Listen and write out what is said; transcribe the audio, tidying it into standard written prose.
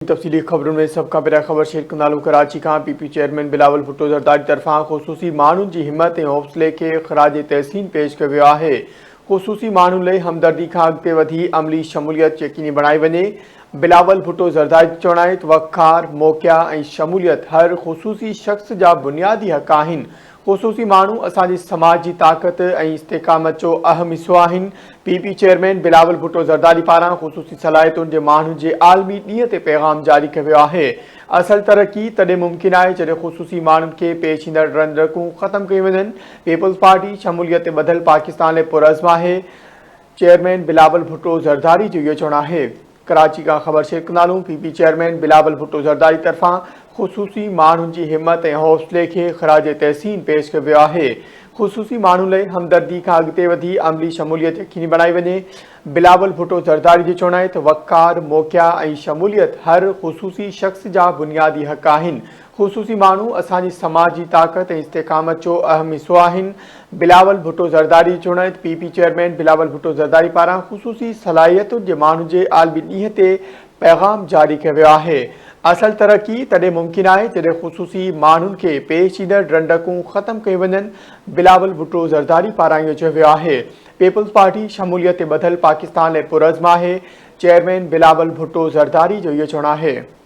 तफसीली खबरों में सबका पहिरियां ख़बर शेयर कंदालूं। कराची का पीपी चेयरमैन बिलावल भुट्टो ज़रदारी तरफ़ां ख़ुसूसी माण्हुनि जी हिम्मत ऐं हौसले खे ख़राज तहसीन पेश कयो वियो आहे। ख़ुसूसी माण्हुनि लाइ हमदर्दी खां अॻिते वधी अमली शमूलियत यकीनी बणाई वञे। बिलावल भुट्टो ज़रदारी जो चवणु आहे त वक़ार, मौक़िया ऐं शमूलियत हर ख़ुसूसी शख़्स जा बुनियादी हक़ आहिनि। ख़ुसूसी माण्हू असांजे समाज जी ताक़त ऐं इस्तेकामत जो अहम हिसो आहिनि। पीपी चेयरमैन बिलावल भुट्टो ज़रदारी पारां ख़ुसूसी सलाहियतुनि जे माण्हुनि जे आलमी ॾींहं ते पैगाम जारी कयो वियो आहे। असल तरक़ी तॾहिं मुमकिन आहे जॾहिं ख़ुसूसी माण्हुनि खे पेश ईंदड़ रंडकूं ख़तमु कयूं वञनि। पीपल्स पार्टी शमूलियत ते ॿधल पाकिस्तान लाइ पुरज़्म आहे। चेयरमैन बिलावल भुट्टो ज़रदारी जो इहो चवणु आहे। कराची खां ख़बर शेयर कंदालूं। पीपी चेयरमैन बिलावल भुट्टो ज़रदारी तरफ़ां ख़ुसूसी माण्हुनि जी हिम्मत ऐं हौसले खे ख़राज तहसीन पेश कयो वियो आहे। ख़ुसूसी माण्हुनि लाइ हमदर्दी खां अॻिते वधी अमली शमूलियत यकीनी बणाई वञे। बिलावल भुट्टो ज़रदारी जो चवणु आहे त वक़ार, मौक़िया ऐं शमूलियत हर ख़ुसूसी शख़्स जा बुनियादी हक़ आहिनि। ख़ुसूसी माण्हू असांजी समाज जी ताक़त ऐं इस्तेकामत जो अहम हिसो आहिनि। बिलावल भुट्टो ज़रदारी जो चवणु आहे त पीपी चेयरमैन बिलावल भुट्टो ज़रदारी पारां ख़ुसूसी सलाहियतुनि जे माण्हुनि जे आलमी ॾींहं ते पैगाम जारी कयो वियो आहे। असल तरक़ी तॾहिं मुमकिन आहे जॾहिं ख़ुसूसी माण्हुनि खे पेश ईंदड़ रंडकूं ख़तमु कयूं वञनि। बिलावल भुट्टो ज़रदारी पारां इहो चयो वियो आहे। पीपल्स पार्टी शमूलियत ते ॿधल पाकिस्तान लाइ पुरज़्म आहे। चेयरमैन बिलावल भुट्टो ज़रदारी जो इहो चवणु आहे।